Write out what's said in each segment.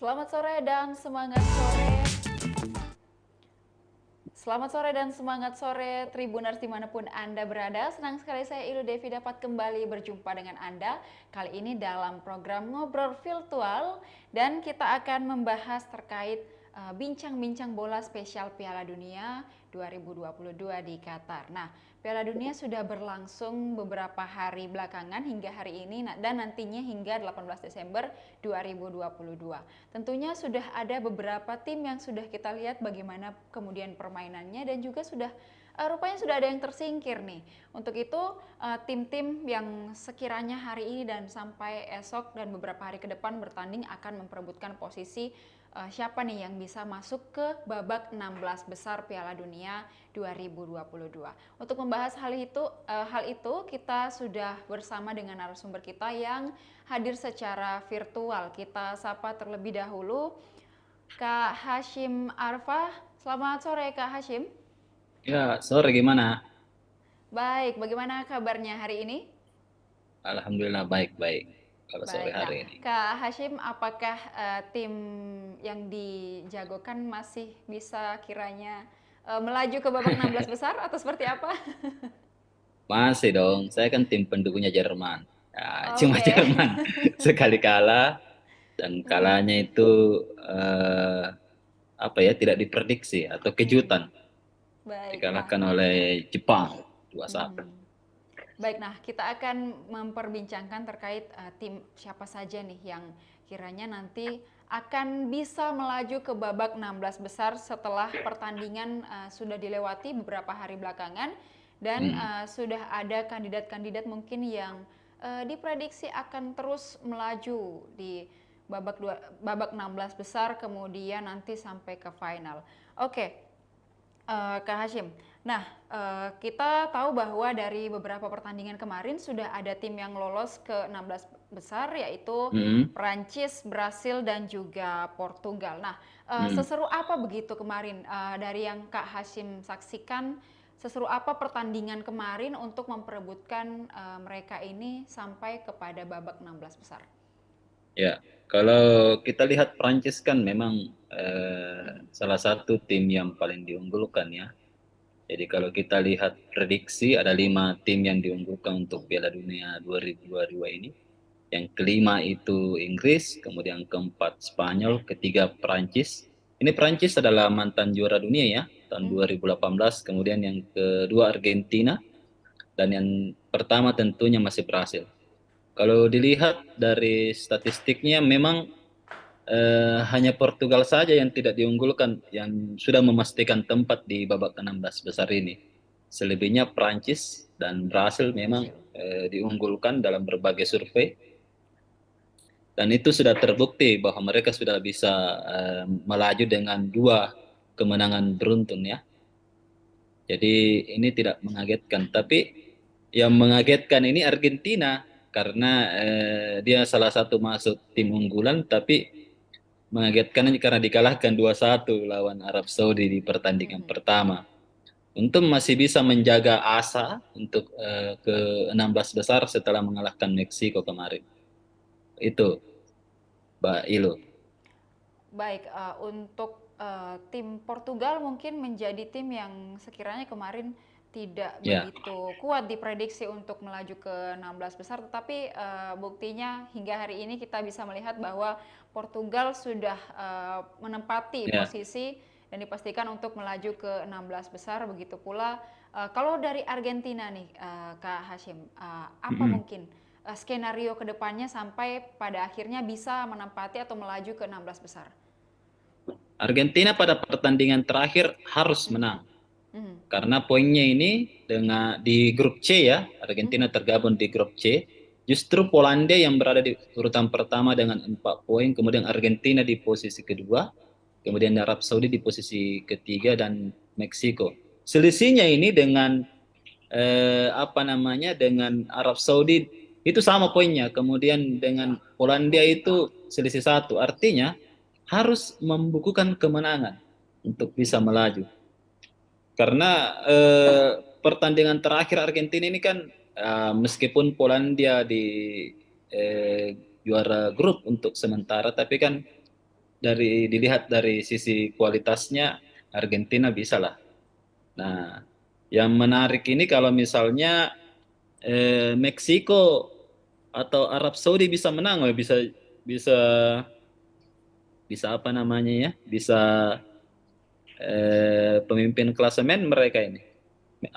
Selamat sore dan semangat sore. Selamat sore dan semangat sore Tribuners dimanapun Anda berada. Senang sekali saya Ilu Devi dapat kembali berjumpa dengan Anda. Kali ini dalam program Ngobrol Virtual. Dan kita akan membahas terkait bincang-bincang bola spesial Piala Dunia 2022 di Qatar. Nah, Piala Dunia sudah berlangsung beberapa hari belakangan hingga hari ini dan nantinya hingga 18 Desember 2022. Tentunya sudah ada beberapa tim yang sudah kita lihat bagaimana kemudian permainannya dan juga rupanya sudah ada yang tersingkir nih. Untuk itu tim-tim yang sekiranya hari ini dan sampai esok dan beberapa hari ke depan bertanding akan memperebutkan posisi siapa nih yang bisa masuk ke babak 16 besar Piala Dunia 2022. Untuk membahas hal itu kita sudah bersama dengan narasumber kita yang hadir secara virtual. Kita sapa terlebih dahulu Kak Hashim Arfa. Selamat sore Kak Hashim. Ya, sore gimana? Baik, bagaimana kabarnya hari ini? Alhamdulillah baik-baik kalau sore Baik, nah hari ini. Kak Hashim, apakah tim yang dijagokan masih bisa kiranya melaju ke babak 16 besar atau seperti apa? Masih dong, saya kan tim pendukungnya Jerman. Ya, cuma Oke. Jerman sekali kalah dan kalahnya itu eh, apa ya tidak diprediksi atau kejutan Baik, nah. dikalahkan oleh Jepang 2-1. Mhm. Baik, nah kita akan memperbincangkan terkait tim siapa saja nih yang kiranya nanti akan bisa melaju ke babak 16 besar setelah pertandingan sudah dilewati beberapa hari belakangan dan Hmm. sudah ada kandidat-kandidat mungkin yang diprediksi akan terus melaju di babak 16 besar kemudian nanti sampai ke final. Oke, Kak Hashim. Nah, kita tahu bahwa dari beberapa pertandingan kemarin sudah ada tim yang lolos ke 16 besar yaitu Hmm. Prancis, Brasil dan juga Portugal. Nah, Hmm. seseru apa begitu kemarin dari yang Kak Hashim saksikan? Seseru apa pertandingan kemarin untuk memperebutkan mereka ini sampai kepada babak 16 besar? Ya, kalau kita lihat Prancis kan memang salah satu tim yang paling diunggulkan ya. Jadi kalau kita lihat prediksi ada 5 tim yang diunggulkan untuk Piala Dunia 2022 ini. Yang kelima itu Inggris, kemudian keempat Spanyol, ketiga Perancis. Ini Perancis adalah mantan juara dunia ya tahun Mhm. 2018. Kemudian yang kedua Argentina dan yang pertama tentunya masih Brasil. Kalau dilihat dari statistiknya memang hanya Portugal saja yang tidak diunggulkan, yang sudah memastikan tempat di babak 16 besar ini. Selebihnya Prancis dan Brasil memang Brasil. diunggulkan dalam berbagai survei, dan itu sudah terbukti bahwa mereka sudah bisa melaju dengan 2 kemenangan beruntun ya. Jadi ini tidak mengagetkan, tapi yang mengagetkan ini Argentina karena dia salah satu masuk tim unggulan, tapi mengagetkan karena dikalahkan 2-1 lawan Arab Saudi di pertandingan Mhm. pertama. Untung masih bisa menjaga asa untuk ke 16 besar setelah mengalahkan Meksiko kemarin. Itu, Mbak Ilo. Baik, untuk tim Portugal mungkin menjadi tim yang sekiranya kemarin tidak Ya, begitu kuat diprediksi untuk melaju ke 16 besar, tetapi buktinya hingga hari ini kita bisa melihat bahwa Portugal sudah menempati ya. posisi dan dipastikan untuk melaju ke 16 besar. Begitu pula kalau dari Argentina nih, Kak Hashim, apa Mm-mm. mungkin skenario kedepannya sampai pada akhirnya bisa menempati atau melaju ke 16 besar? Argentina pada pertandingan terakhir harus Mhm. menang. Mhm. Karena poinnya ini dengan di grup C ya, Mhm. Argentina tergabung di grup C. Justru Polandia yang berada di urutan pertama dengan 4 poin, kemudian Argentina di posisi kedua, kemudian Arab Saudi di posisi ketiga dan Meksiko. Selisihnya ini dengan apa namanya dengan Arab Saudi itu sama poinnya. Kemudian dengan Polandia itu selisih 1. Artinya harus membukukan kemenangan untuk bisa melaju. Karena pertandingan terakhir Argentina ini kan meskipun Polandia di eh, juara grup untuk sementara, tapi kan dilihat dari sisi kualitasnya Argentina bisa lah. Nah, yang menarik ini kalau misalnya Meksiko atau Arab Saudi bisa menang, bisa bisa bisa apa namanya ya, bisa pemimpin klasemen mereka ini.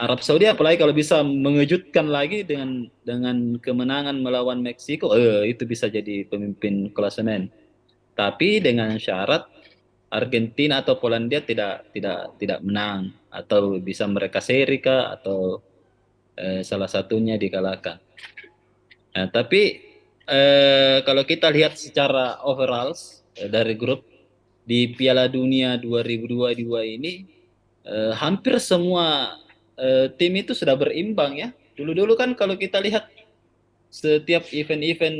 Arab Saudi apalagi kalau bisa mengejutkan lagi dengan kemenangan melawan Meksiko, itu bisa jadi pemimpin klasemen. Tapi dengan syarat Argentina atau Polandia tidak menang atau bisa mereka seri kah atau salah satunya dikalahkan. Nah, tapi kalau kita lihat secara overall dari grup di Piala Dunia 2022 ini hampir semua tim itu sudah berimbang ya. Dulu-dulu kan kalau kita lihat setiap event-event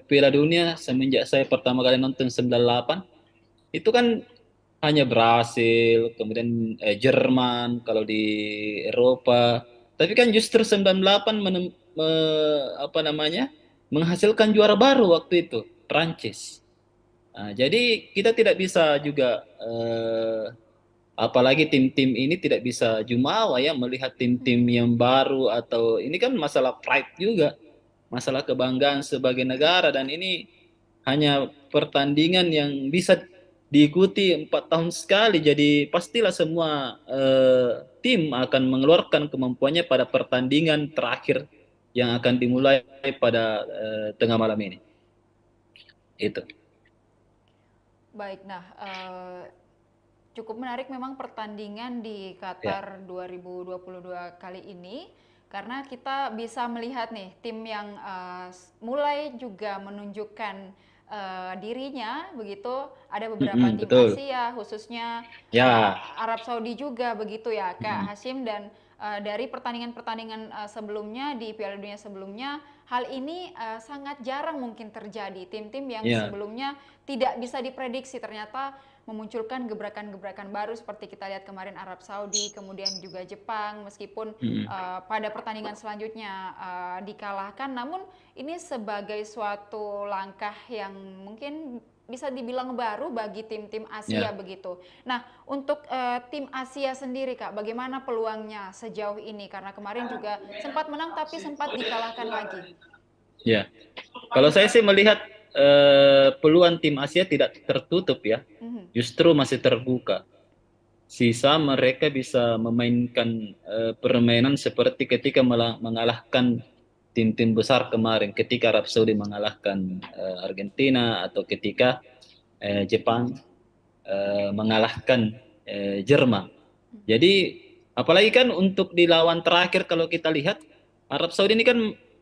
Piala Dunia semenjak saya pertama kali nonton 98 itu kan hanya Brasil, kemudian Jerman kalau di Eropa. Tapi kan justru 98 apa namanya? Menghasilkan juara baru waktu itu, Prancis. Nah, jadi kita tidak bisa juga apalagi tim-tim ini tidak bisa jumawa ya melihat tim-tim yang baru atau ini kan masalah pride juga, masalah kebanggaan sebagai negara dan ini hanya pertandingan yang bisa diikuti 4 tahun sekali. Jadi pastilah semua tim akan mengeluarkan kemampuannya pada pertandingan terakhir yang akan dimulai pada tengah malam ini. Itu. Baik, nah cukup menarik memang pertandingan di Ya. Qatar 2022 kali ini karena kita bisa melihat nih tim yang mulai juga menunjukkan dirinya begitu. Ada beberapa Mm-mm, tim betul. Asia khususnya Ya. Arab Saudi juga begitu ya Mm-mm. Kak Hashim, dan dari pertandingan-pertandingan sebelumnya di Piala Dunia sebelumnya hal ini sangat jarang mungkin terjadi. Tim-tim yang Ya. sebelumnya tidak bisa diprediksi ternyata memunculkan gebrakan-gebrakan baru seperti kita lihat kemarin Arab Saudi, kemudian juga Jepang, meskipun Mm-mm. pada pertandingan selanjutnya dikalahkan, namun ini sebagai suatu langkah yang mungkin bisa dibilang baru bagi tim-tim Asia Ya. begitu. Nah, untuk tim Asia sendiri Kak, bagaimana peluangnya sejauh ini? Karena kemarin juga sempat menang tapi sempat dikalahkan lagi. Ya. Kalau saya sih melihat peluang tim Asia tidak tertutup ya, Mhm. justru masih terbuka. Sisa mereka bisa memainkan permainan seperti ketika mengalahkan tim-tim besar kemarin, ketika Arab Saudi mengalahkan Argentina atau ketika Jepang mengalahkan Jerman. Jadi apalagi kan untuk di lawan terakhir kalau kita lihat Arab Saudi ini kan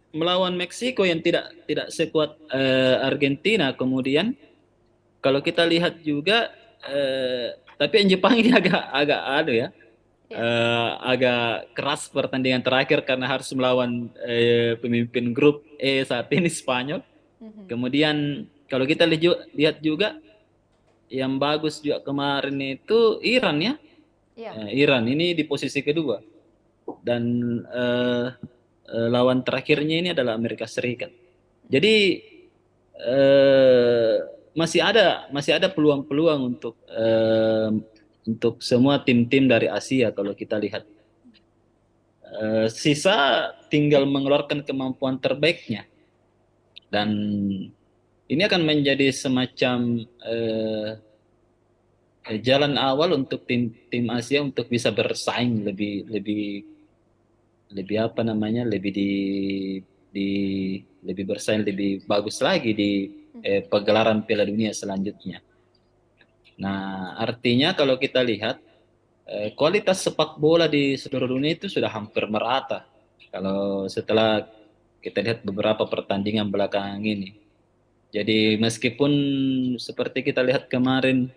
melawan Meksiko yang tidak sekuat Argentina. Kemudian kalau kita lihat juga tapi yang Jepang ini agak agak ada ya. Ya. Agak keras pertandingan terakhir karena harus melawan pemimpin grup E saat ini Spanyol. Mhm. Kemudian kalau kita lihat juga yang bagus juga kemarin itu Iran ya. Ya. Iran ini di posisi kedua dan lawan terakhirnya ini adalah Amerika Serikat. Jadi eh, masih ada peluang-peluang untuk semua tim-tim dari Asia kalau kita lihat. Sisa tinggal mengeluarkan kemampuan terbaiknya dan ini akan menjadi semacam jalan awal untuk tim Asia untuk bisa bersaing lebih lebih lebih apa namanya di lebih bersaing lebih bagus lagi di pegelaran Piala Dunia selanjutnya. Nah, artinya kalau kita lihat kualitas sepak bola di seluruh dunia itu sudah hampir merata. Kalau setelah kita lihat beberapa pertandingan belakangan ini. Jadi meskipun seperti kita lihat kemarin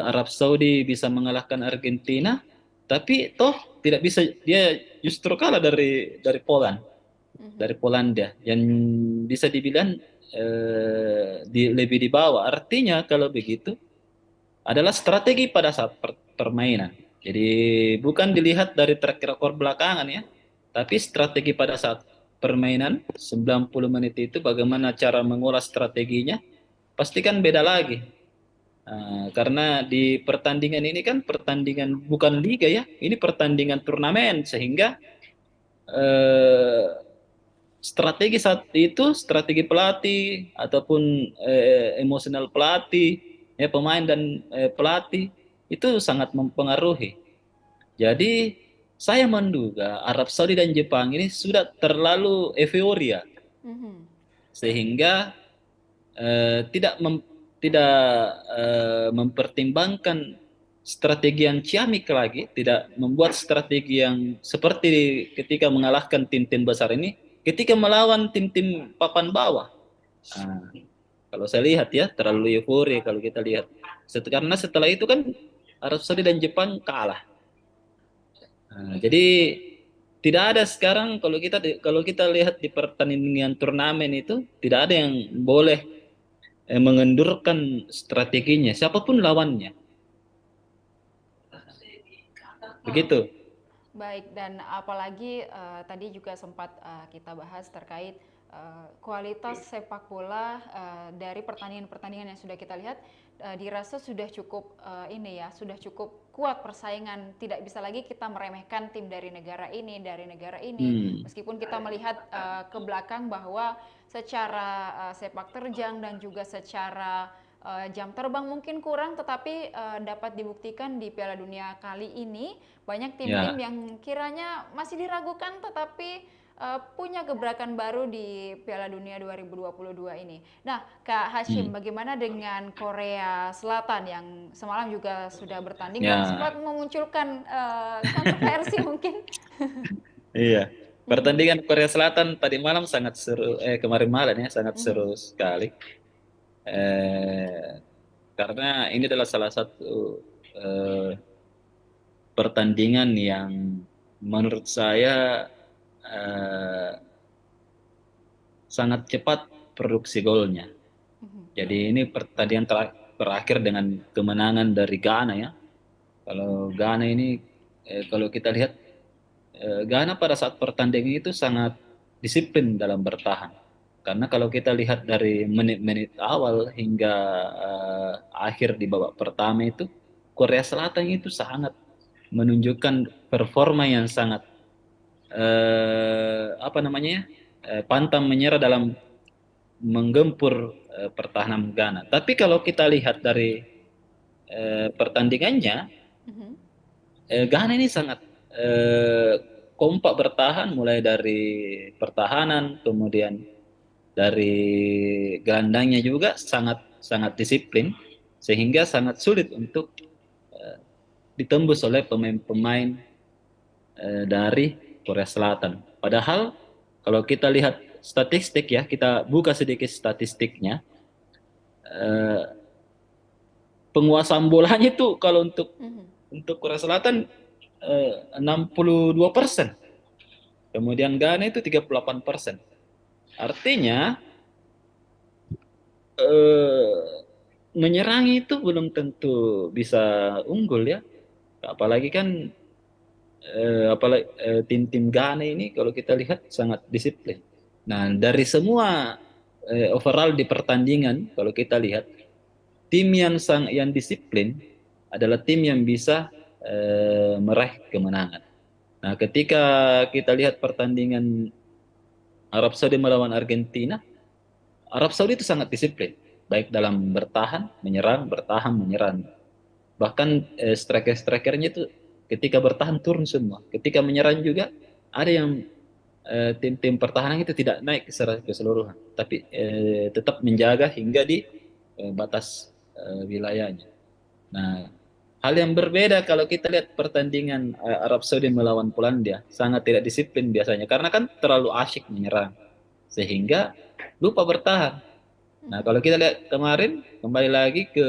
Arab Saudi bisa mengalahkan Argentina, tapi toh tidak bisa, dia justru kalah dari Poland, dari Polandia yang bisa dibilang lebih di bawah. Artinya kalau begitu adalah strategi pada saat permainan. Jadi bukan dilihat dari track record belakangan ya, tapi strategi pada saat permainan 90 menit itu bagaimana cara mengolah strateginya pasti kan beda lagi. Karena di pertandingan ini kan pertandingan bukan liga ya, ini pertandingan turnamen sehingga eh, strategi saat itu, strategi pelatih ataupun emosional pelatih, ya pemain dan pelatih itu sangat mempengaruhi. Jadi saya menduga Arab Saudi dan Jepang ini sudah terlalu euforia Mhm. sehingga tidak mempertimbangkan strategi yang ciamik lagi, tidak membuat strategi yang seperti ketika mengalahkan tim-tim besar ini, ketika melawan tim-tim papan bawah. Nah, kalau saya lihat ya terlalu euforia kalau kita lihat. Karena setelah itu kan Arab Saudi dan Jepang kalah. Jadi tidak ada sekarang kalau kita lihat di pertandingan turnamen itu tidak ada yang boleh mengendurkan strateginya siapapun lawannya. Begitu. Baik, dan apalagi tadi juga sempat kita bahas terkait kualitas sepak bola dari pertandingan-pertandingan yang sudah kita lihat dirasa sudah cukup ini ya, sudah cukup kuat persaingan. Tidak bisa lagi kita meremehkan tim dari negara ini. Hmm. Meskipun kita melihat ke belakang bahwa secara sepak terjang dan juga secara jam terbang mungkin kurang, tetapi dapat dibuktikan di Piala Dunia kali ini banyak tim-tim Ya. yang kiranya masih diragukan tetapi punya gebrakan baru di Piala Dunia 2022 ini. Nah, Kak Hashim, Hmm. bagaimana dengan Korea Selatan yang semalam juga sudah bertanding dan Ya. sempat memunculkan kontroversi mungkin? Iya. Mhm, Pertandingan Korea Selatan tadi malam sangat seru. Kemarin malam ya sangat seru mhm, sekali. Eh, karena ini adalah salah satu eh, pertandingan yang menurut saya eh, sangat cepat produksi golnya. mhm, Jadi ini pertandingan terakhir dengan kemenangan dari Ghana ya. Kalau Ghana ini kalau kita lihat Ghana pada saat pertandingan itu sangat disiplin dalam bertahan. Karena kalau kita lihat dari menit-menit awal hingga akhir di babak pertama itu Korea Selatan itu sangat menunjukkan performa yang sangat apa namanya ya, pantang menyerah dalam menggempur pertahanan Ghana. Tapi kalau kita lihat dari pertandingannya, mhm, Ghana ini sangat eh, kompak bertahan, mulai dari pertahanan, kemudian dari gelandangnya juga sangat sangat disiplin, sehingga sangat sulit untuk ditembus oleh pemain-pemain dari Korea Selatan. Padahal kalau kita lihat statistik ya, kita buka sedikit statistiknya, eh, penguasaan bolanya itu kalau mhm. untuk Korea Selatan 62%. Kemudian Ghana itu 38%. Artinya eh, menyerang itu belum tentu bisa unggul ya. Apalagi kan apalagi tim-tim Ghana ini kalau kita lihat sangat disiplin. Nah, dari semua overall di pertandingan kalau kita lihat tim yang disiplin adalah tim yang bisa meraih kemenangan. Nah, ketika kita lihat pertandingan Arab Saudi melawan Argentina, Arab Saudi itu sangat disiplin, baik dalam bertahan, menyerang. Bahkan striker-strikernya itu ketika bertahan turun semua. Ketika menyerang juga ada yang tim-tim pertahanan itu tidak naik secara keseluruhan, tapi tetap menjaga hingga di batas wilayahnya. Nah, hal yang berbeda kalau kita lihat pertandingan Arab Saudi melawan Polandia, sangat tidak disiplin biasanya karena kan terlalu asyik menyerang sehingga lupa bertahan. Nah, kalau kita lihat kemarin kembali lagi ke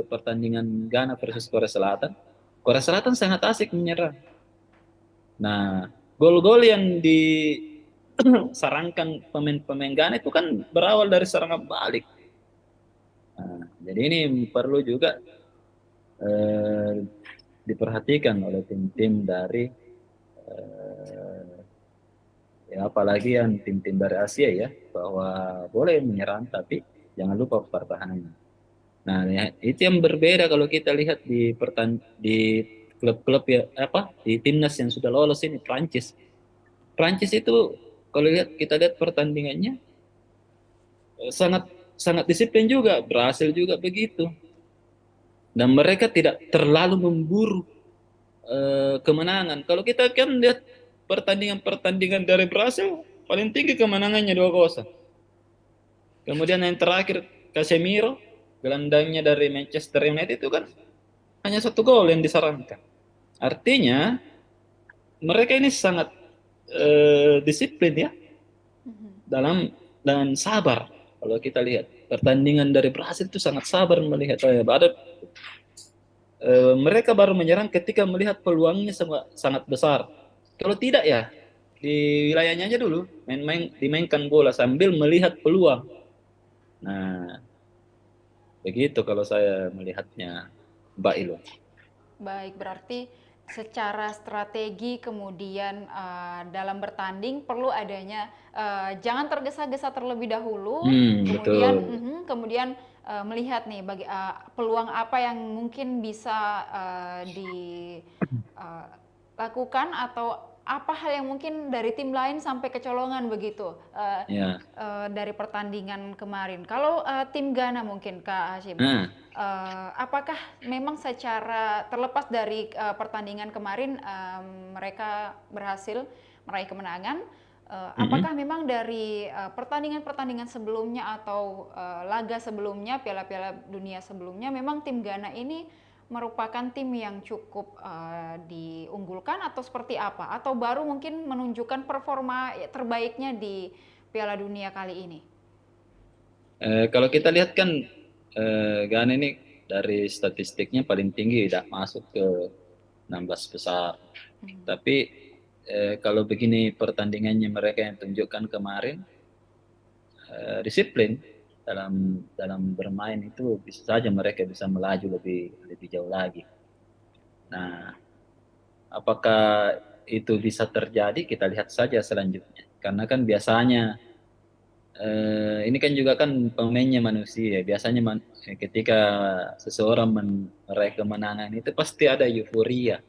pertandingan Ghana versus Korea Selatan, Korea Selatan sangat asik menyerang. Nah, gol-gol yang disarankan pemain-pemain Ghana itu kan berawal dari serangan balik. Nah, jadi ini perlu juga eh, diperhatikan oleh tim-tim dari ya apalagi yang tim-tim dari Asia ya bahwa boleh menyerang tapi Jangan lupa pertahanannya. Nah, ya, itu yang berbeda kalau kita lihat di klub-klub ya apa di timnas yang sudah lolos ini Prancis. Prancis itu kalau kita lihat pertandingannya sangat sangat disiplin juga, berhasil juga begitu. Dan mereka tidak terlalu memburu kemenangan. Kalau kita kan lihat pertandingan-pertandingan dari Brasil paling tinggi kemenangannya 2-0. Kemudian yang terakhir Casemiro, gelandangnya dari Manchester United itu kan hanya 1 gol yang disarankan. Artinya mereka ini sangat disiplin ya dalam dan sabar. Kalau kita lihat pertandingan dari Brasil itu sangat sabar melihat mereka baru menyerang ketika melihat peluangnya sangat besar. Kalau tidak ya di wilayahnya aja dulu dimainkan bola sambil melihat peluang. Nah, begitu kalau saya melihatnya, Mbak Ilo. Baik, berarti secara strategi kemudian dalam bertanding perlu adanya jangan tergesa-gesa terlebih dahulu, kemudian Betul. kemudian melihat nih peluang apa yang mungkin bisa dilakukan atau apa hal yang mungkin dari tim lain sampai kecolongan begitu Ya. dari pertandingan kemarin. Kalau tim Ghana mungkin Kak Hashim, Nah, apakah memang secara terlepas dari pertandingan kemarin mereka berhasil meraih kemenangan? mm-mm. Apakah memang dari pertandingan-pertandingan sebelumnya atau laga sebelumnya, piala-piala dunia sebelumnya, memang tim Ghana ini merupakan tim yang cukup diunggulkan atau seperti apa? Atau baru mungkin menunjukkan performa terbaiknya di Piala Dunia kali ini? Kalau kita lihat kan Ghana ini dari statistiknya paling tinggi tidak masuk ke 16 besar. Tapi kalau begini pertandingannya mereka yang tunjukkan kemarin, disiplin dalam dalam bermain itu bisa saja mereka bisa melaju lebih lebih jauh lagi. Nah, apakah itu bisa terjadi? Kita lihat saja selanjutnya. Karena kan biasanya ini kan juga kan pemainnya manusia. Biasanya ketika seseorang meraih kemenangan itu pasti ada euforia,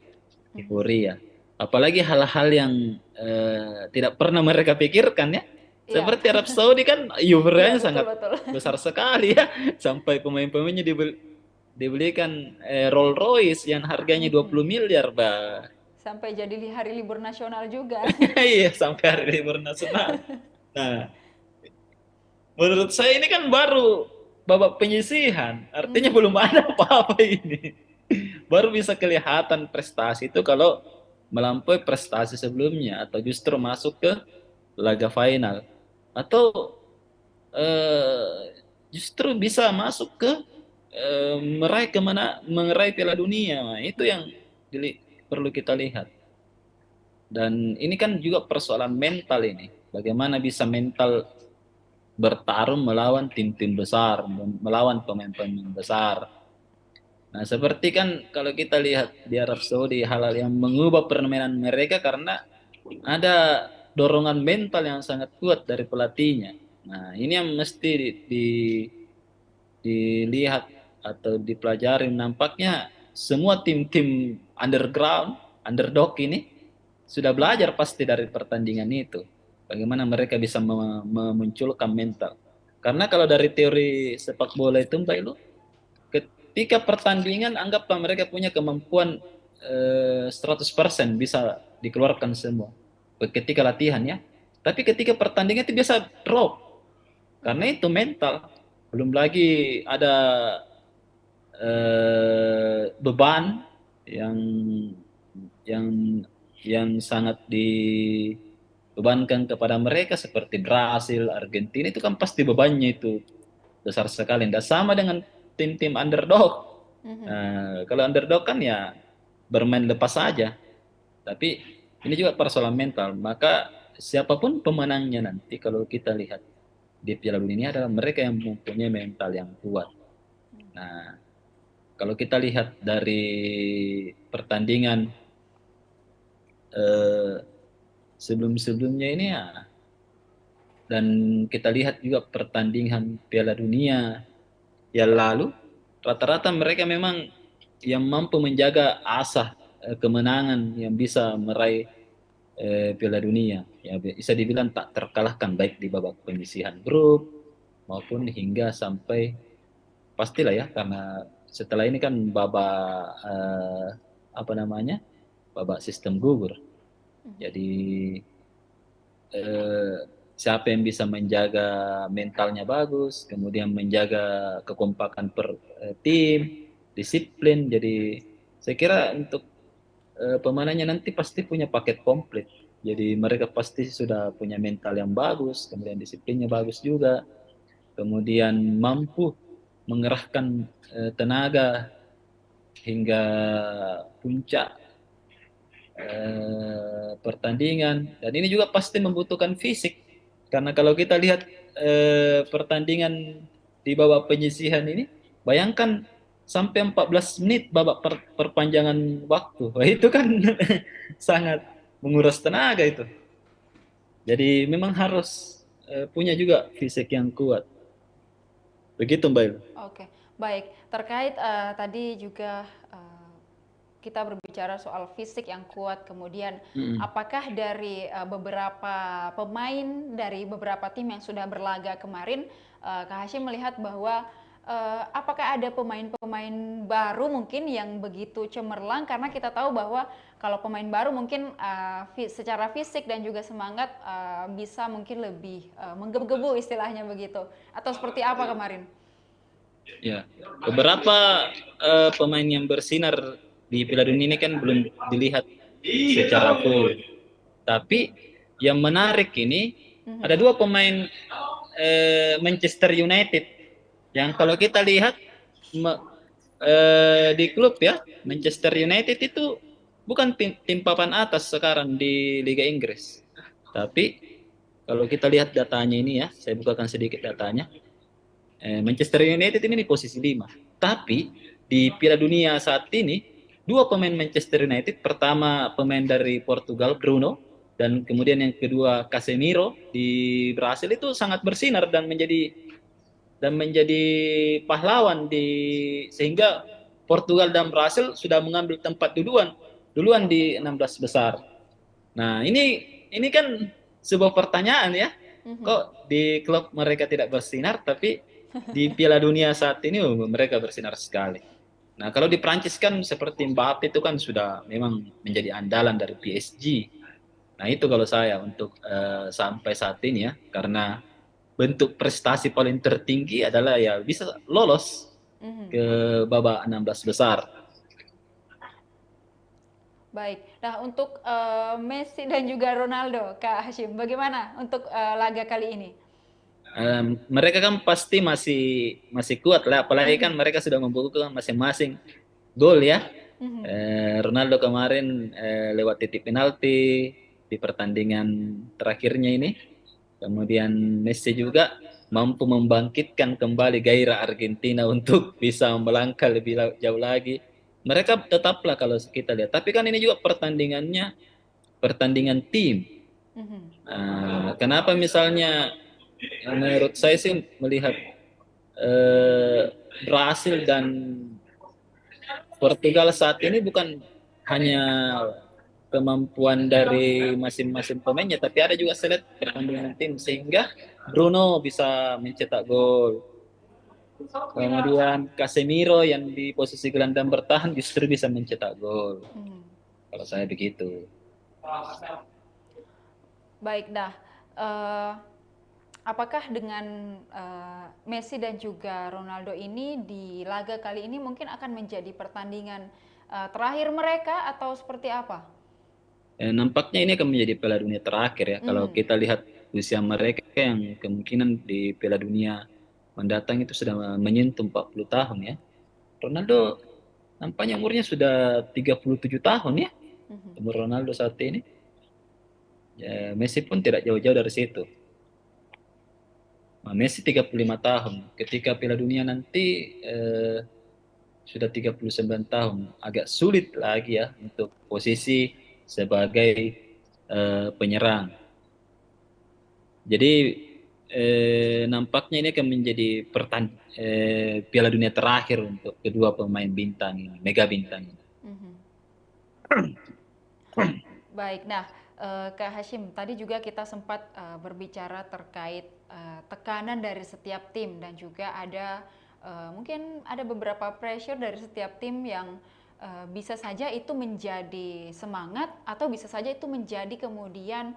euforia. Apalagi hal-hal yang tidak pernah mereka pikirkan ya. Iya, Seperti Arab Saudi kan iya euforianya betul sangat betul. besar sekali ya. Sampai pemain-pemainnya dibelikan Rolls Royce yang harganya 20 miliar, Mbak. Sampai jadi hari libur nasional juga. Iya, sampai hari libur nasional. Nah, menurut saya ini kan baru babak penyisihan, artinya belum ada apa-apa ini. Baru bisa kelihatan prestasi itu kalau melampaui prestasi sebelumnya atau justru masuk ke laga final atau justru bisa masuk ke meraih Piala Dunia. Nah, itu yang perlu kita lihat. Dan ini kan juga persoalan mental ini. Bagaimana bisa mental bertarung melawan tim-tim besar, melawan pemain-pemain besar. Nah, seperti kan kalau kita lihat di Arab Saudi hal-hal yang mengubah permainan mereka karena ada dorongan mental yang sangat kuat dari pelatihnya. Nah, ini yang mesti dilihat atau dipelajari. Nampaknya semua tim-tim underground, underdog ini sudah belajar pasti dari pertandingan itu. Bagaimana mereka bisa memunculkan mental. Karena kalau dari teori sepak bola itu Mbak Ilu, ketika pertandingan anggaplah mereka punya kemampuan 100% bisa dikeluarkan semua. Ketika latihan ya. Tapi ketika pertandingan itu biasa drop. Karena itu mental. Belum lagi ada beban yang yang yang sangat dibebankan kepada mereka seperti Brasil, Argentina itu kan pasti bebannya itu besar sekali. Tidak sama dengan tim-tim underdog. Kalau underdog kan ya bermain lepas saja. Tapi ini juga persoalan mental. Maka siapapun pemenangnya nanti kalau kita lihat di Piala Dunia ini adalah mereka yang mempunyai mental yang kuat. Nah, kalau kita lihat dari pertandingan sebelum-sebelumnya ini ya Dan kita lihat juga pertandingan Piala Dunia yang lalu, rata-rata mereka memang yang mampu menjaga asa kemenangan yang bisa meraih Piala Dunia. Ya bisa dibilang tak terkalahkan baik di babak penyisihan grup maupun hingga sampai pastilah ya, karena setelah ini kan babak apa namanya, babak sistem gugur. Jadi eh, siapa yang bisa menjaga mentalnya bagus, kemudian menjaga kekompakan per tim, disiplin. Jadi saya kira untuk pemanahnya nanti pasti punya paket komplit. Jadi mereka pasti sudah punya mental yang bagus, kemudian disiplinnya bagus juga, kemudian mampu mengerahkan tenaga hingga puncak pertandingan. Dan ini juga pasti membutuhkan fisik, karena kalau kita lihat pertandingan di babak penyisihan ini, bayangkan sampai 14 menit babak perpanjangan waktu. Wah, itu kan sangat menguras tenaga itu. Jadi memang harus punya juga fisik yang kuat. Begitu Mbak Il. Oke, baik. Terkait tadi juga kita berbicara soal fisik yang kuat, kemudian Mm-mm. apakah dari beberapa pemain dari beberapa tim yang sudah berlaga kemarin, Kak Hashim melihat bahwa apakah ada pemain-pemain baru mungkin yang begitu cemerlang, karena kita tahu bahwa kalau pemain baru mungkin secara fisik dan juga semangat bisa mungkin lebih menggebu-gebu istilahnya begitu, atau seperti apa kemarin? Ya, beberapa pemain yang bersinar di Piala Dunia ini kan belum dilihat secara full. Tapi yang menarik ini ada dua pemain Manchester United yang kalau kita lihat di klub ya, Manchester United itu bukan tim papan atas sekarang di Liga Inggris. Tapi kalau kita lihat datanya ini ya, saya bukakan sedikit datanya. Manchester United ini di posisi 5. Tapi di Piala Dunia saat ini, dua pemain Manchester United, pertama pemain dari Portugal, Bruno, dan kemudian yang kedua Casemiro di Brasil itu sangat bersinar dan menjadi pahlawan sehingga Portugal dan Brasil sudah mengambil tempat duluan di 16 besar. Nah, ini kan sebuah pertanyaan ya. Kok di klub mereka tidak bersinar, tapi di Piala Dunia saat ini mereka bersinar sekali. Nah, kalau di Prancis kan seperti Mbappe itu kan sudah memang menjadi andalan dari PSG. Nah, itu kalau saya untuk sampai saat ini ya, karena bentuk prestasi paling tertinggi adalah ya bisa lolos ke babak 16 besar. Baik. Nah, untuk Messi dan juga Ronaldo, Kak Hashim, bagaimana untuk laga kali ini? Mereka kan pasti masih masih kuat lah, apalagi kan mereka sudah membukukan masing-masing gol ya. Ronaldo kemarin lewat titik penalti di pertandingan terakhirnya ini. Kemudian Messi juga mampu membangkitkan kembali gairah Argentina untuk bisa melangkah lebih jauh lagi. Mereka tetaplah kalau kita lihat. Tapi kan ini juga pertandingannya pertandingan tim. Kenapa misalnya menurut saya sih melihat Brasil dan Portugal saat ini bukan hanya kemampuan dari masing-masing pemainnya, tapi ada juga select pertandingan tim sehingga Bruno bisa mencetak gol. Kemudian Casemiro yang di posisi gelandang bertahan justru bisa mencetak gol. Kalau saya begitu. Baik, dah. Apakah dengan Messi dan juga Ronaldo ini di laga kali ini mungkin akan menjadi pertandingan terakhir mereka atau seperti apa? Nampaknya ini akan menjadi Piala Dunia terakhir ya. Kalau kita lihat usia mereka yang kemungkinan di Piala Dunia mendatang itu sudah menyentuh 40 tahun ya. Ronaldo nampaknya umurnya sudah 37 tahun ya. Umur Ronaldo saat ini. Ya, Messi pun tidak jauh-jauh dari situ. Nah, Messi 35 tahun. Ketika Piala Dunia nanti sudah 39 tahun. Agak sulit lagi ya untuk posisi sebagai penyerang. Jadi nampaknya ini akan menjadi Piala Dunia terakhir untuk kedua pemain bintang ini, mega bintang ini. Mhm. Baik, nah Kak Hashim, tadi juga kita sempat berbicara terkait tekanan dari setiap tim dan juga ada mungkin ada beberapa pressure dari setiap tim yang bisa saja itu menjadi semangat atau bisa saja itu menjadi kemudian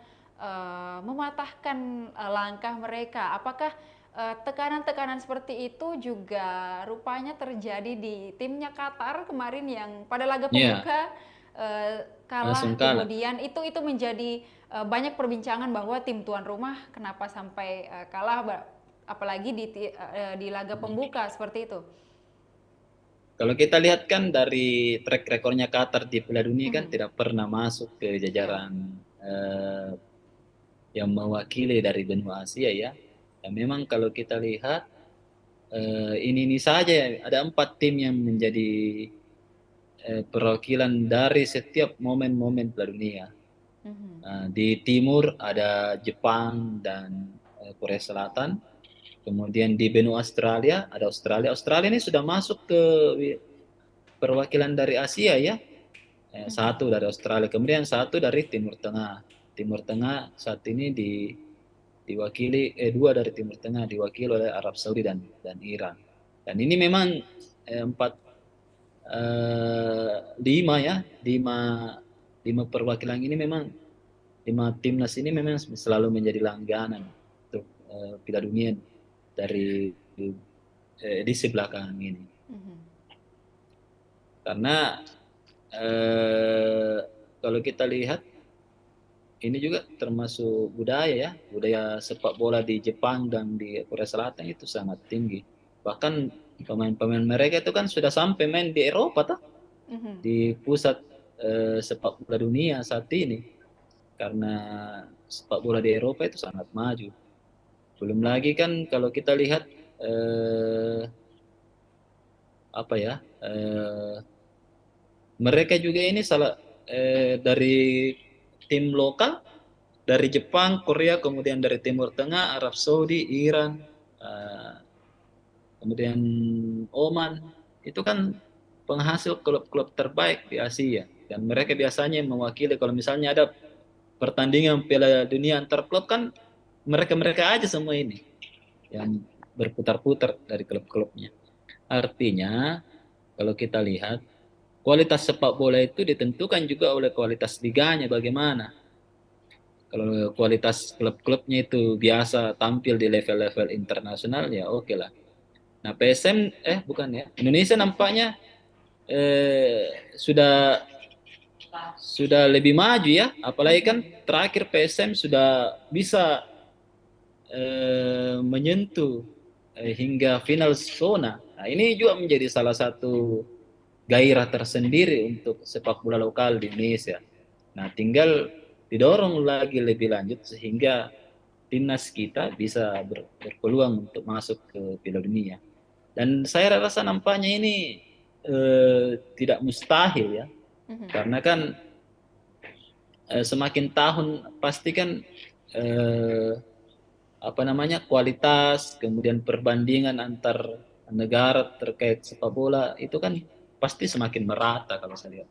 mematahkan langkah mereka. Apakah tekanan-tekanan seperti itu juga rupanya terjadi di timnya Qatar kemarin yang pada laga Ya, pembuka kalah, langsung kalah. kemudian itu menjadi banyak perbincangan bahwa tim tuan rumah kenapa sampai kalah, apalagi di laga pembuka seperti itu. Kalau kita lihat kan dari track rekornya Qatar di Piala Dunia kan Mhm. tidak pernah masuk ke Ya. jajaran yang mewakili dari benua Asia ya. Dan memang kalau kita lihat ini saja ya, ada 4 tim yang menjadi perwakilan dari setiap momen-momen Piala Dunia. Mhm. Di timur ada Jepang dan Korea Selatan. Kemudian di benua Australia ada Australia. Australia ini sudah masuk ke perwakilan dari Asia ya. Mhm. Satu dari Australia, kemudian satu dari Timur Tengah. Timur Tengah saat ini diwakili dua dari Timur Tengah diwakili oleh Arab Saudi dan Iran. Dan ini memang empat lima ya lima lima perwakilan ini memang lima timnas ini memang selalu menjadi langganan untuk Piala Dunia dari edisi belakangan ini. Mhm. Karena eh, kalau kita lihat ini juga termasuk budaya sepak bola di Jepang dan di Korea Selatan itu sangat tinggi. Bahkan pemain-pemain mereka itu kan sudah sampai main di Eropa, toh, Mhm. di pusat sepak bola dunia saat ini. Karena sepak bola di Eropa itu sangat maju. Belum lagi kan kalau kita lihat eh, apa ya, mereka juga ini salah dari tim lokal dari Jepang, Korea, kemudian dari Timur Tengah, Arab Saudi, Iran, eh, kemudian Oman, itu kan penghasil klub-klub terbaik di Asia. Dan mereka Mhm. biasanya mewakili kalau misalnya ada pertandingan Piala Dunia antar klub kan mereka-mereka aja semua ini yang berputar-putar dari klub-klubnya. Artinya kalau kita lihat kualitas sepak bola itu ditentukan juga oleh kualitas liganya bagaimana. Kalau kualitas klub-klubnya itu biasa tampil di level-level internasional ya oke lah. Nah PSM bukan ya Indonesia nampaknya sudah lebih maju ya. Apalagi kan Mhm. terakhir PSM sudah bisa menyentuh hingga final zona. Nah ini juga menjadi salah satu gairah tersendiri untuk sepak bola lokal di Indonesia. Nah tinggal didorong lagi lebih lanjut sehingga timnas kita bisa berpeluang untuk masuk ke Piala Dunia. Dan saya rasa nampaknya ini tidak mustahil ya, Mhm. karena kan semakin tahun pasti kan eh, apa namanya kualitas kemudian perbandingan antar negara terkait sepak bola itu kan pasti semakin merata kalau saya lihat.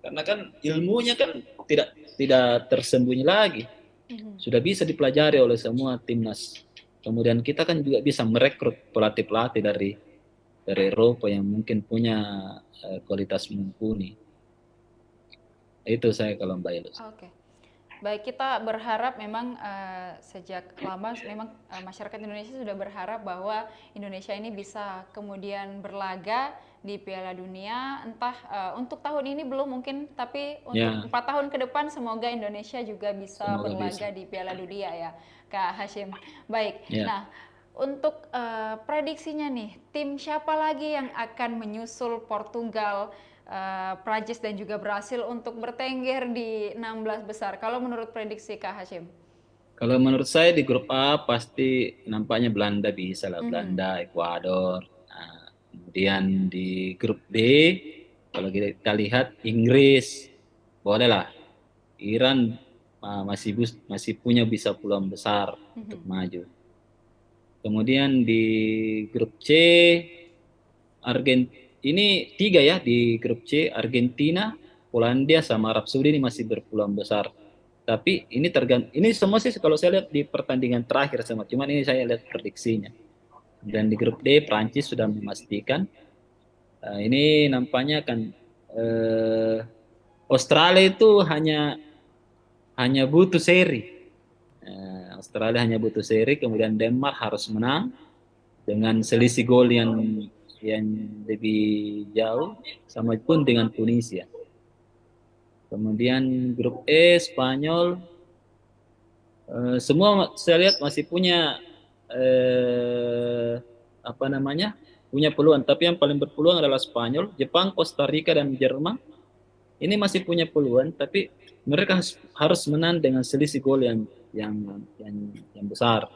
Karena kan ilmunya kan tidak tidak tersembunyi lagi, Mhm. sudah bisa dipelajari oleh semua timnas. Kemudian kita kan juga bisa merekrut pelatih-pelatih dari Eropa yang mungkin punya kualitas mumpuni. Itu saya kalau Mbak Ilus. Oke. Baik, kita berharap memang sejak lama memang masyarakat Indonesia sudah berharap bahwa Indonesia ini bisa kemudian berlaga di Piala Dunia, entah untuk tahun ini belum mungkin, tapi untuk Ya, 4 tahun ke depan semoga Indonesia juga bisa semoga bisa. berlaga di Piala Dunia ya, Kak Hashim. Baik, Ya, nah untuk prediksinya nih, tim siapa lagi yang akan menyusul Portugal, Prancis dan juga Brasil untuk bertengger di 16 besar? Kalau menurut prediksi Kak Hashim? kalau menurut saya di grup A pasti nampaknya Belanda bisa lah, Mhm. Belanda, Ekuador. Nah, kemudian di grup B kalau kita lihat Inggris, boleh lah. Iran masih punya bisa peluang besar untuk Mhm. maju. Kemudian di grup C, ini 3 ya di grup C, Argentina, Polandia sama Arab Saudi ini masih berpeluang besar. Tapi ini ini semua sih kalau saya lihat di pertandingan terakhir sama, cuman ini saya lihat prediksinya. Dan di grup D Prancis sudah memastikan. Ini nampaknya akan Australia itu hanya butuh seri. Australia hanya butuh seri, kemudian Denmark harus menang dengan selisih gol yang lebih jauh, sama pun dengan Tunisia. Kemudian grup E Spanyol, semua saya lihat masih punya apa namanya, punya peluang. Tapi yang paling berpeluang adalah Spanyol, Jepang, Costa Rica dan Jerman. Ini masih punya peluang, tapi mereka harus menang dengan selisih gol yang besar.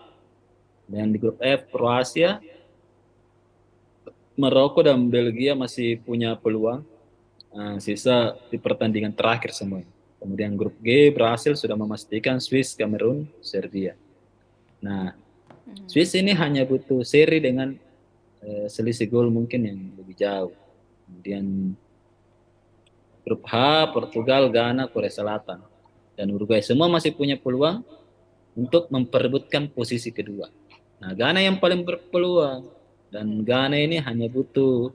Dan di grup F Kroasia, Maroko dan Belgia masih punya peluang. Sisa di pertandingan terakhir semua. Kemudian grup G Brasil sudah memastikan Swiss, Kamerun, Serbia. Nah, Swiss ini hanya butuh seri dengan selisih gol mungkin yang lebih jauh. Kemudian grup H Portugal, Ghana, Korea Selatan, dan Uruguay semua masih punya peluang untuk memperebutkan posisi kedua. Nah, Ghana yang paling berpeluang, dan Ghana ini hanya butuh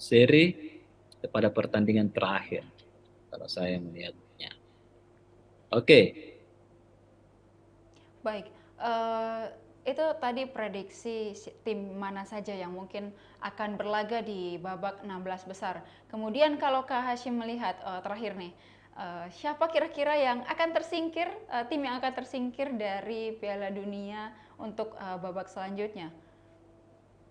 seri pada pertandingan terakhir kalau saya melihatnya. Oke. Baik, itu tadi prediksi tim mana saja yang mungkin akan berlaga di babak 16 besar. Kemudian kalau Kak Hashim melihat terakhir nih, siapa kira-kira yang akan tersingkir, tim yang akan tersingkir dari Piala Dunia untuk babak selanjutnya,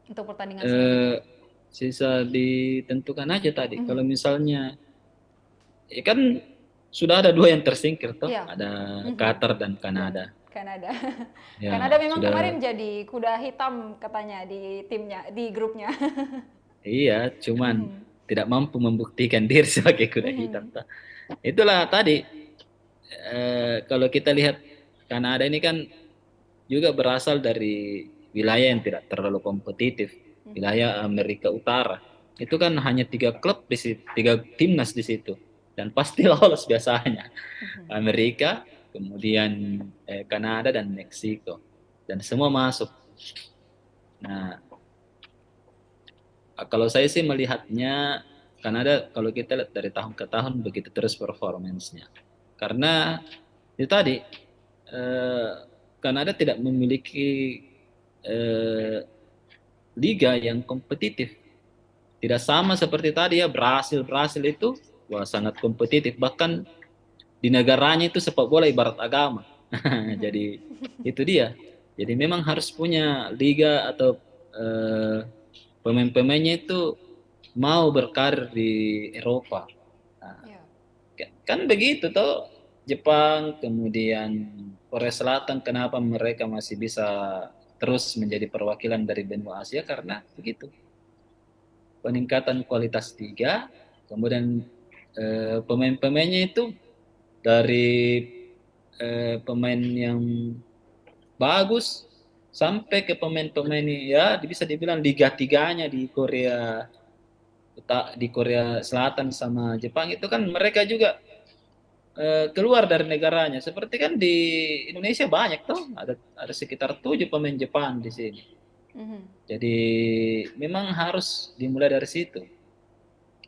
untuk pertandingan selanjutnya? Sisa ditentukan aja tadi. Kalau misalnya, kan sudah ada 2 yang tersingkir toh, ada Qatar dan Kanada. Kanada. Ya, Kanada memang sudah, kemarin jadi kuda hitam katanya di timnya, di grupnya. iya, cuman tidak mampu membuktikan diri sebagai kuda hitam toh. Itulah tadi, kalau kita lihat Kanada ini kan juga berasal dari wilayah yang tidak terlalu kompetitif, wilayah Amerika Utara. Itu kan hanya 3 klub di situ, 3 timnas di situ, dan pasti lolos biasanya. Amerika, kemudian Kanada dan Meksiko, dan semua masuk. Nah, kalau saya sih melihatnya Kanada, kalau kita lihat dari tahun ke tahun begitu terus performancenya, karena itu tadi Kanada tidak memiliki liga yang kompetitif, tidak sama seperti tadi ya Brasil itu wah sangat kompetitif, bahkan di negaranya itu sepak bola ibarat agama. Jadi itu dia. Jadi memang harus punya liga atau pemain-pemainnya itu mau berkarir di Eropa. Nah, kan begitu toh, Jepang, kemudian Korea Selatan, kenapa mereka masih bisa terus menjadi perwakilan dari benua Asia? Karena begitu, peningkatan kualitas liga, kemudian pemain-pemainnya itu dari pemain yang bagus sampai ke pemain-pemain ya bisa dibilang liga tiganya di Korea Selatan sama Jepang itu kan mereka juga keluar dari negaranya. Seperti kan di Indonesia banyak tuh, ada sekitar 7 pemain Jepang di sini. Jadi memang harus dimulai dari situ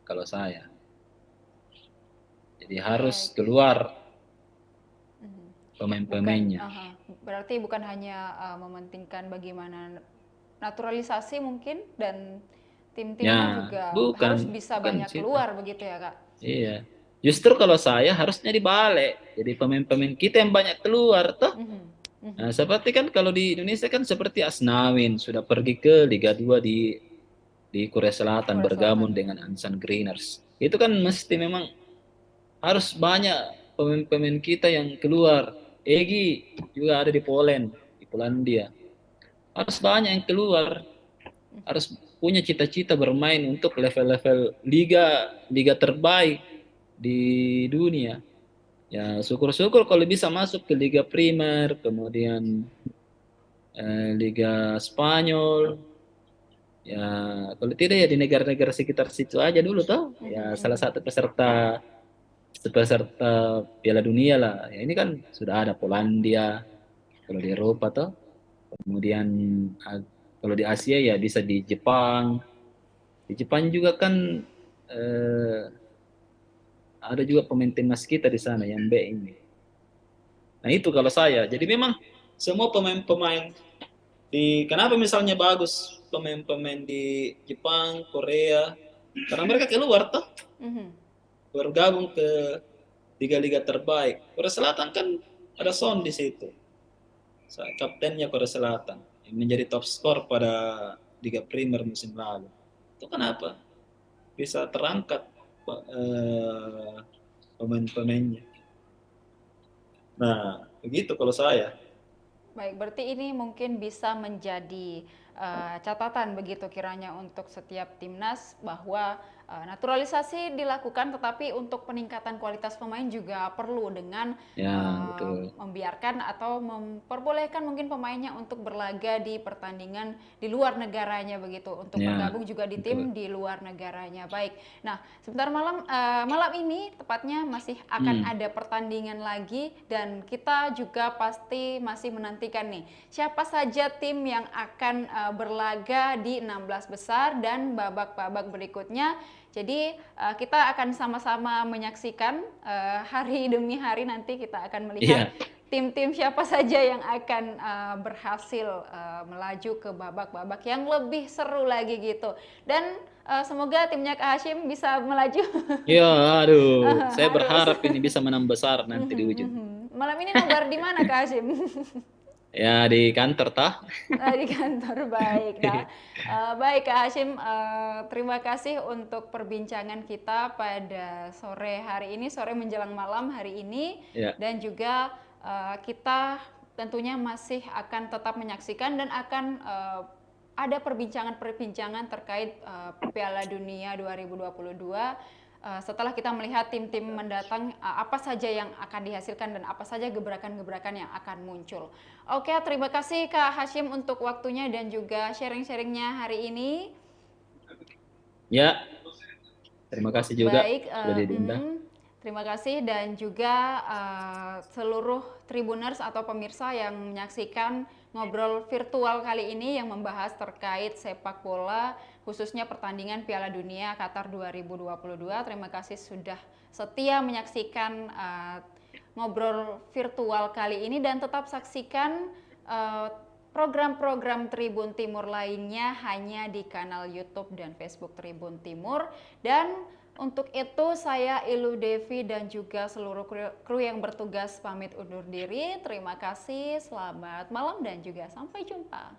kalau saya. Jadi harus keluar pemain-pemainnya. Berarti bukan hanya mementingkan bagaimana naturalisasi mungkin, dan tim-timnya juga harus bisa banyak keluar begitu ya Kak? Iya. Justru kalau saya harusnya dibalik. Jadi pemain-pemain kita yang banyak keluar toh. Nah, seperti kan kalau di Indonesia kan seperti Asnawin sudah pergi ke Liga 2 di Korea Selatan bergabung dengan Ansan Greeners. Itu kan mesti memang harus banyak pemain-pemain kita yang keluar. Egi juga ada di Polandia. Harus banyak yang keluar. Harus punya cita-cita bermain untuk level-level liga terbaik di dunia. Ya syukur-syukur kalau bisa masuk ke Liga Primer, kemudian Liga Spanyol. Ya, kalau tidak ya di negara-negara sekitar situ aja dulu toh. Ya, salah satu peserta peserta Piala Dunia lah. Ya, ini kan sudah ada Polandia kalau di Eropa toh. Kemudian ah, kalau di Asia ya bisa di Jepang. Di Jepang juga kan eh, ada juga pemain timnas kita di sana yang B ini. Nah itu kalau saya. Jadi memang semua pemain-pemain kenapa misalnya bagus pemain-pemain di Jepang, Korea, karena mereka keluar toh, Mhm. bergabung ke liga-liga terbaik. Korea Selatan kan ada Son di situ, kaptennya Korea Selatan, yang menjadi top skor pada Liga Primer musim lalu. Itu kenapa bisa terangkat pemain-pemainnya. Nah, begitu kalau saya. Baik, berarti ini mungkin bisa menjadi catatan begitu kiranya untuk setiap timnas bahwa naturalisasi dilakukan, tetapi untuk peningkatan kualitas pemain juga perlu dengan Ya, betul. membiarkan atau memperbolehkan mungkin pemainnya untuk berlaga di pertandingan di luar negaranya begitu, untuk Ya, bergabung juga di betul. tim di luar negaranya. Baik, nah sebentar malam ini tepatnya masih akan Hmm. ada pertandingan lagi dan kita juga pasti masih menantikan nih siapa saja tim yang akan berlaga di 16 besar dan babak-babak berikutnya. Jadi kita akan sama-sama menyaksikan hari demi hari, nanti kita akan melihat Iya, tim-tim siapa saja yang akan berhasil melaju ke babak-babak yang lebih seru lagi gitu. Dan semoga timnya Kak Hashim bisa melaju. iya, aduh, saya Harus. berharap ini bisa menang besar nanti di ujung. Malam ini nobar di mana Kak Hashim? Ya di kantor tah. Di kantor. Baik. Nah, baik Kak Hashim, terima kasih untuk perbincangan kita pada sore hari ini, sore menjelang malam hari ini, Ya, dan juga kita tentunya masih akan tetap menyaksikan dan akan ada perbincangan-perbincangan terkait Piala Dunia 2022 setelah kita melihat tim-tim mendatang apa saja yang akan dihasilkan dan apa saja gebrakan-gebrakan yang akan muncul. Oke, terima kasih Kak Hashim untuk waktunya dan juga sharing-sharingnya hari ini. ya, terima kasih juga Baik, sudah diundang. terima kasih dan juga seluruh Tribuners atau pemirsa yang menyaksikan ngobrol virtual kali ini yang membahas terkait sepak bola, khususnya pertandingan Piala Dunia Qatar 2022. Terima kasih sudah setia menyaksikan ngobrol virtual kali ini dan tetap saksikan program-program Tribun Timur lainnya hanya di kanal YouTube dan Facebook Tribun Timur. Dan untuk itu saya Ilu Devi dan juga seluruh kru yang bertugas pamit undur diri. Terima kasih, selamat malam dan juga sampai jumpa.